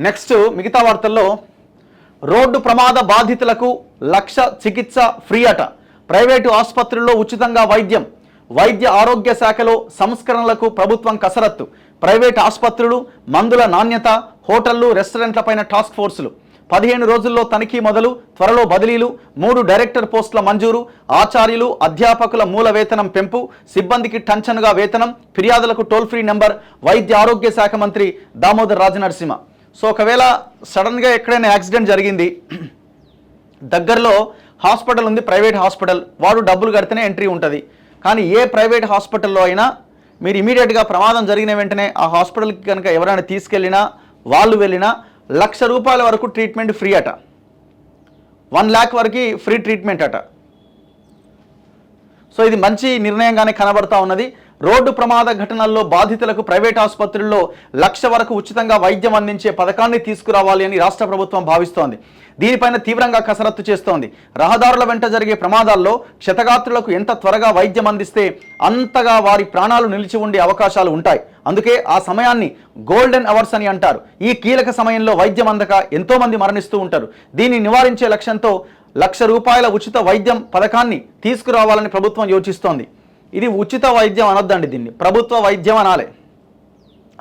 Next మిగతా వార్తల్లో road ప్రమాద బాధితులకు 1,00,000 చికిత్స ఫ్రీ అట. ప్రైవేటు ఆసుపత్రుల్లో ఉచితంగా వైద్యం. వైద్య ఆరోగ్య శాఖలో సంస్కరణలకు ప్రభుత్వం కసరత్తు. ప్రైవేట్ ఆసుపత్రులు, మందుల నాణ్యత, హోటళ్లు, రెస్టారెంట్లపైన టాస్క్ ఫోర్సులు. 15 రోజుల్లో తనిఖీ మొదలు. త్వరలో బదిలీలు. 3 డైరెక్టర్ పోస్టుల మంజూరు. ఆచార్యులు, అధ్యాపకుల మూల వేతనం పెంపు. సిబ్బందికి టంచనుగా వేతనం. ఫిర్యాదులకు టోల్ ఫ్రీ నెంబర్. వైద్య ఆరోగ్య శాఖ మంత్రి దామోదర్ రాజనరసింహ. సో ఒకవేళ సడన్గా ఎక్కడైనా యాక్సిడెంట్ జరిగింది, దగ్గరలో హాస్పిటల్ ఉంది, ప్రైవేట్ హాస్పిటల్, వాడు డబ్బులు కడితేనే ఎంట్రీ ఉంటుంది. కానీ ఏ ప్రైవేట్ హాస్పిటల్లో అయినా మీరు ఇమీడియట్గా ప్రమాదం జరిగిన వెంటనే ఆ హాస్పిటల్కి కనుక ఎవరైనా తీసుకెళ్ళినా, వాళ్ళు వెళ్ళినా ₹1,00,000 వరకు ట్రీట్మెంట్ ఫ్రీ అట. 1 lakh వరకు ఫ్రీ ట్రీట్మెంట్ అట. సో ఇది మంచి నిర్ణయంగానే కనబడతా ఉన్నది. రోడ్డు ప్రమాద ఘటనల్లో బాధితులకు ప్రైవేట్ ఆసుపత్రుల్లో 1,00,000 వరకు ఉచితంగా వైద్యం అందించే పథకాన్ని తీసుకురావాలి అని రాష్ట్ర ప్రభుత్వం భావిస్తోంది. దీనిపైన తీవ్రంగా కసరత్తు చేస్తోంది. రహదారుల వెంట జరిగే ప్రమాదాల్లో క్షతగాత్రులకు ఎంత త్వరగా వైద్యం అందిస్తే అంతగా వారి ప్రాణాలు నిలిచి ఉండే అవకాశాలు ఉంటాయి. అందుకే ఆ సమయాన్ని గోల్డెన్ అవర్స్ అని అంటారు. ఈ కీలక సమయంలో వైద్యం అందక ఎంతో మంది మరణిస్తూ ఉంటారు. దీన్ని నివారించే లక్ష్యంతో ₹1,00,000 ఉచిత వైద్యం పథకాన్ని తీసుకురావాలని ప్రభుత్వం యోచిస్తోంది. ఇది ఉచిత వైద్యం అనొద్దండి, దీన్ని ప్రభుత్వ వైద్యం అనాలి.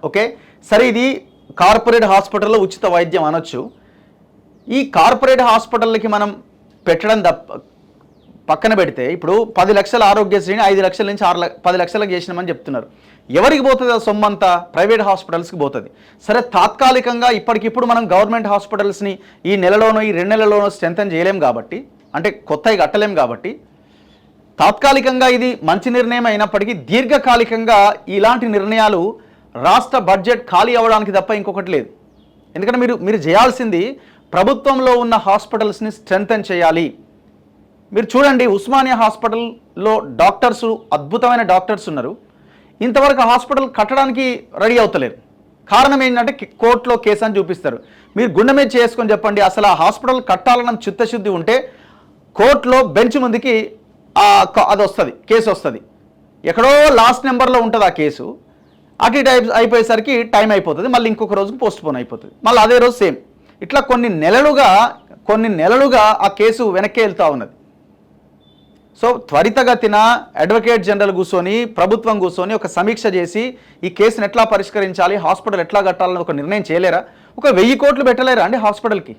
ఓకే, సరే, ఇది కార్పొరేట్ హాస్పిటల్లో ఉచిత వైద్యం అనొచ్చు. ఈ కార్పొరేట్ హాస్పిటల్కి మనం పెట్టడం పక్కన పెడితే, ఇప్పుడు 10 లక్షల ఆరోగ్యశ్రీని 5 లక్షల నుంచి 10 లక్షలకు చేసినామని చెప్తున్నారు. ఎవరికి పోతుంది ఆ సొమ్మంతా? ప్రైవేట్ హాస్పిటల్స్కి పోతుంది. సరే, తాత్కాలికంగా ఇప్పటికిప్పుడు మనం గవర్నమెంట్ హాస్పిటల్స్ని ఈ నెలలోనో ఈ 2 నెలల్లోనో స్ట్రెంథెన్ చేయలేం కాబట్టి, అంటే కొత్తవి కట్టలేం కాబట్టి, తాత్కాలికంగా ఇది మంచి నిర్ణయం అయినప్పటికీ దీర్ఘకాలికంగా ఇలాంటి నిర్ణయాలు రాష్ట్ర బడ్జెట్ ఖాళీ అవ్వడానికి తప్ప ఇంకొకటి లేదు. ఎందుకంటే మీరు చేయాల్సింది ప్రభుత్వంలో ఉన్న హాస్పిటల్స్ని స్ట్రెంథెన్ చేయాలి. మీరు చూడండి, ఉస్మానియా హాస్పిటల్లో డాక్టర్స్, అద్భుతమైన డాక్టర్స్ ఉన్నారు. ఇంతవరకు హాస్పిటల్ కట్టడానికి రెడీ అవుతలేరు. కారణం ఏంటంటే కోర్టులో కేసు అని చూపిస్తారు. మీరు గుండె మీద చేసుకొని చెప్పండి, అసలు ఆ హాస్పిటల్ కట్టాలన్న చిత్తశుద్ధి ఉంటే కోర్టులో బెంచ్ ముందుకి అది వస్తుంది, కేసు వస్తుంది. ఎక్కడో లాస్ట్ నెంబర్లో ఉంటుంది ఆ కేసు. అటు ఇటు అయిపోయేసరికి టైం అయిపోతుంది, మళ్ళీ ఇంకొక రోజుకి పోస్ట్ పోన్ అయిపోతుంది, మళ్ళీ అదే రోజు సేమ్. ఇట్లా కొన్ని నెలలుగా ఆ కేసు వెనక్కి వెళ్తూ ఉన్నది. సో త్వరితగతిన అడ్వకేట్ జనరల్ కూర్చొని, ప్రభుత్వం కూర్చొని ఒక సమీక్ష చేసి ఈ కేసును ఎట్లా పరిష్కరించాలి, హాస్పిటల్ ఎట్లా కట్టాలని ఒక నిర్ణయం చేయలేరా? ఒక 1000 కోట్లు పెట్టలేరా అండి హాస్పిటల్కి?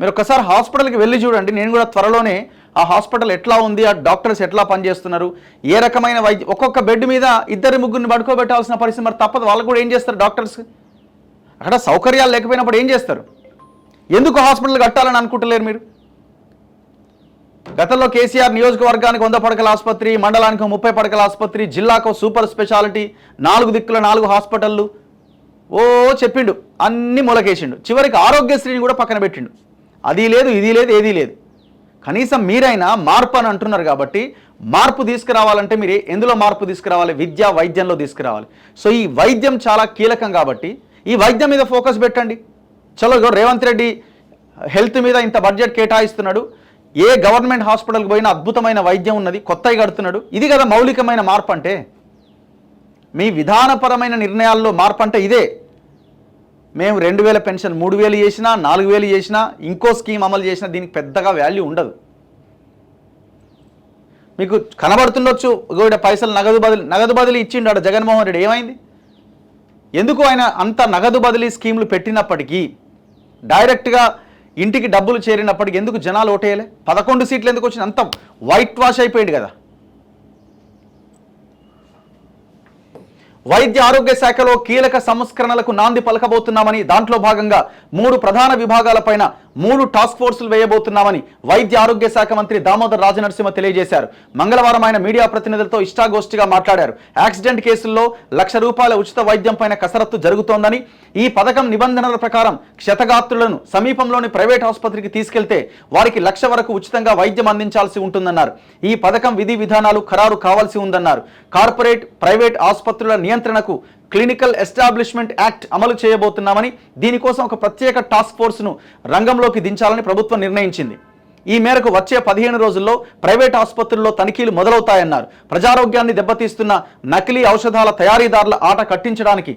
మీరు ఒకసారి హాస్పిటల్కి వెళ్ళి చూడండి. నేను కూడా త్వరలోనే ఆ హాస్పిటల్ ఎట్లా ఉంది, ఆ డాక్టర్స్ ఎట్లా పనిచేస్తున్నారు, ఏ రకమైన వైద్యం, ఒక్కొక్క బెడ్ మీద 2-3 పడుకోబెట్టాల్సిన పరిస్థితి. మరి తప్పదు, వాళ్ళు కూడా ఏం చేస్తారు డాక్టర్స్? అక్కడ సౌకర్యాలు లేకపోయినప్పుడు ఏం చేస్తారు? ఎందుకు హాస్పిటల్ కట్టాలని అనుకుంటలేరు మీరు? గతంలో కేసీఆర్ నియోజకవర్గానికి 100 పడకల ఆసుపత్రి, మండలానికి 30 పడకల ఆసుపత్రి, జిల్లాకు సూపర్ స్పెషాలిటీ, 4 దిక్కుల 4 హాస్పిటళ్ళు చెప్పిండు, అన్ని మూలకేసిండు. చివరికి ఆరోగ్యశ్రీని కూడా పక్కన పెట్టిండు. అది లేదు, ఇది లేదు, ఏదీ లేదు. కనీసం మీరైనా మార్పు అని అంటున్నారు కాబట్టి, మార్పు తీసుకురావాలంటే మీరు ఎందులో మార్పు తీసుకురావాలి? విద్య, వైద్యంలో తీసుకురావాలి. సో ఈ వైద్యం చాలా కీలకం కాబట్టి ఈ వైద్యం మీద ఫోకస్ పెట్టండి. చలో, రేవంత్ రెడ్డి హెల్త్ మీద ఇంత బడ్జెట్ కేటాయిస్తున్నాడు, ఏ గవర్నమెంట్ హాస్పిటల్కి పోయినా అద్భుతమైన వైద్యం ఉన్నది, కొత్తగా కడుతున్నాడు. ఇది కదా మౌలికమైన మార్పు అంటే. మీ విధానపరమైన నిర్ణయాల్లో మార్పు అంటే ఇదే. మేము 2,000 పెన్షన్ 3,000 చేసినా, 4,000 చేసినా, ఇంకో స్కీమ్ అమలు చేసినా దీనికి పెద్దగా వాల్యూ ఉండదు. మీకు కనబడుతుండొచ్చు, పైసలు నగదు బదిలీ ఇచ్చిండు జగన్మోహన్ రెడ్డి. ఏమైంది? ఎందుకు ఆయన అంత నగదు బదిలీ స్కీములు పెట్టినప్పటికీ, డైరెక్ట్గా ఇంటికి డబ్బులు చేరినప్పటికీ ఎందుకు జనాలు ఓటేయలే? 11 సీట్లు ఎందుకు వచ్చింది? అంత వైట్ వాష్ అయిపోయింది కదా. వైద్య ఆరోగ్య శాఖలో కీలక సంస్కరణలకు నాంది పలకబోతున్నామని, దాంట్లో భాగంగా 3 ప్రధాన విభాగాలపైన 3 టాస్క్ ఫోర్సులు వేయబోతున్నామని వైద్య ఆరోగ్య శాఖ మంత్రి దామోదర్ రాజనరసింహ తెలియజేశారు. మంగళవారం ఆయన మీడియా ప్రతినిధులతో ఇష్టాగోష్ఠిగా మాట్లాడారు. యాక్సిడెంట్ కేసుల్లో ₹1,00,000 ఉచిత వైద్యం పైన కసరత్తు జరుగుతోందని, ఈ పథకం నిబంధనల ప్రకారం క్షతగాత్రులను సమీపంలోని ప్రైవేట్ ఆసుపత్రికి తీసుకెళ్తే వారికి ₹1,00,000 వరకు ఉచితంగా వైద్యం అందించాల్సి ఉంటుందన్నారు. ఈ పథకం విధి విధానాలు ఖరారు కావాల్సి ఉందన్నారు. కార్పొరేట్, ప్రైవేట్ ఆసుపత్రుల నియంత్రణకు క్లినికల్ ఎస్టాబ్లిష్మెంట్ యాక్ట్ అమలు చేయబోతున్నామని, దీనికోసం ఒక ప్రత్యేక టాస్క్ ఫోర్స్ను రంగంలోకి దించాలని ప్రభుత్వం నిర్ణయించింది. ఈ మేరకు వచ్చే 15 రోజుల్లో ప్రైవేట్ ఆసుపత్రుల్లో తనిఖీలు మొదలవుతాయన్నారు. ప్రజారోగ్యాన్ని దెబ్బతీస్తున్న నకిలీ ఔషధాల తయారీదారుల ఆట కట్టించడానికి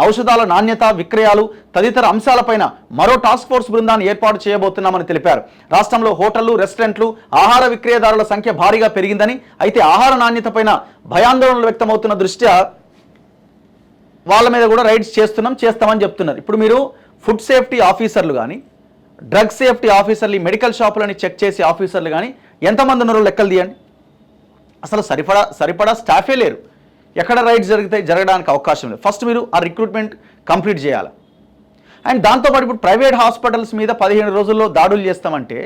ఔషధాల నాణ్యత, విక్రయాలు తదితర అంశాలపైన మరో టాస్క్ ఫోర్స్ బృందాన్ని ఏర్పాటు చేయబోతున్నామని తెలిపారు. రాష్ట్రంలో హోటళ్లు, రెస్టారెంట్లు, ఆహార విక్రయదారుల సంఖ్య భారీగా పెరిగిందని, అయితే ఆహార నాణ్యతపైన భయాందోళనలు వ్యక్తమవుతున్న దృష్ట్యా వాళ్ళ మీద కూడా రైడ్స్ చేస్తామని చెప్తున్నారు. ఇప్పుడు మీరు ఫుడ్ సేఫ్టీ ఆఫీసర్లు కానీ, డ్రగ్ సేఫ్టీ ఆఫీసర్లు, మెడికల్ షాపులని చెక్ చేసే ఆఫీసర్లు కానీ ఎంతమంది ఉన్నారో లెక్కలు తీయండి. అసలు సరిపడా స్టాఫే లేరు. ఎక్కడ రైడ్స్ జరగడానికి అవకాశం లేదు. ఫస్ట్ మీరు ఆ రిక్రూట్మెంట్ కంప్లీట్ చేయాలి. అండ్ దాంతోపాటు ఇప్పుడు ప్రైవేట్ హాస్పిటల్స్ మీద 15 రోజుల్లో దాడులు చేస్తామంటే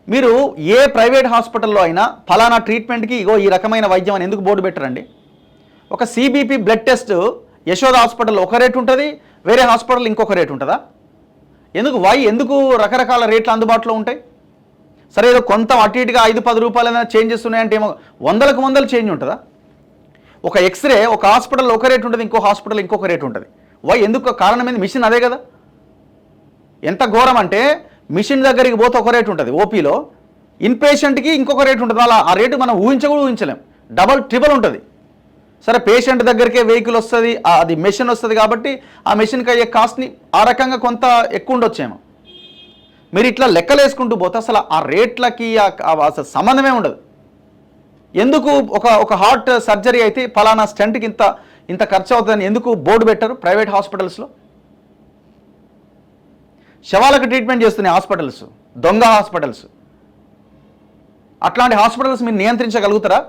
మీరు ఏ ప్రైవేట్ హాస్పిటల్లో అయినా ఫలానా ట్రీట్మెంట్కి ఇగో ఈ రకమైన వైద్యం అని ఎందుకు బోర్డు పెట్టరండి? ఒక సిబిపి బ్లడ్ టెస్ట్ యశోద హాస్పిటల్లో ఒక రేటు ఉంటుంది, వేరే హాస్పిటల్ ఇంకొక రేటు ఉంటుందా? ఎందుకు రకరకాల రేట్లు అందుబాటులో ఉంటాయి? సరే, ఏదో కొంత అటు ఇటుగా 5-10 రూపాయలు ఏదైనా చేంజెస్ ఉన్నాయంటే ఏమో వందలు చేంజ్ ఉంటుందా? ఒక ఎక్స్రే ఒక హాస్పిటల్ ఒక రేటు ఉంటుంది, ఇంకో హాస్పిటల్ ఇంకొక రేటు ఉంటుంది. ఎందుకు? కారణం ఏంది? మిషన్ అదే కదా. ఎంత ఘోరం అంటే మిషన్ దగ్గరికి పోతే ఒక రేటు ఉంటుంది ఓపీలో, ఇన్ పేషెంట్కి ఇంకొక రేటు ఉంటుంది. అలా ఆ రేటు మనం ఊహించలేం. డబల్ ట్రిపుల్ ఉంటుంది. సరే, పేషెంట్ దగ్గరికే వెహికల్ వస్తుంది, అది మెషిన్ వస్తుంది కాబట్టి ఆ మెషిన్కి అయ్యే కాస్ట్ని ఆ రకంగా కొంత ఎక్కువ ఉండొచ్చేమో. మీరు ఇట్లా లెక్కలేసుకుంటూ పోతే అసలు ఆ రేట్లకి అసలు సంబంధమే ఉండదు. ఎందుకు ఒక హార్ట్ సర్జరీ అయితే ఫలానా స్టెంట్కి ఇంత ఖర్చు అవుతుందని ఎందుకు బోర్డు పెట్టరు ప్రైవేట్ హాస్పిటల్స్లో? శవాలకు ట్రీట్మెంట్ చేస్తున్నాయి హాస్పిటల్స్, దొంగ హాస్పిటల్స్. అట్లాంటి హాస్పిటల్స్ మీరు నియంత్రించగలుగుతారా?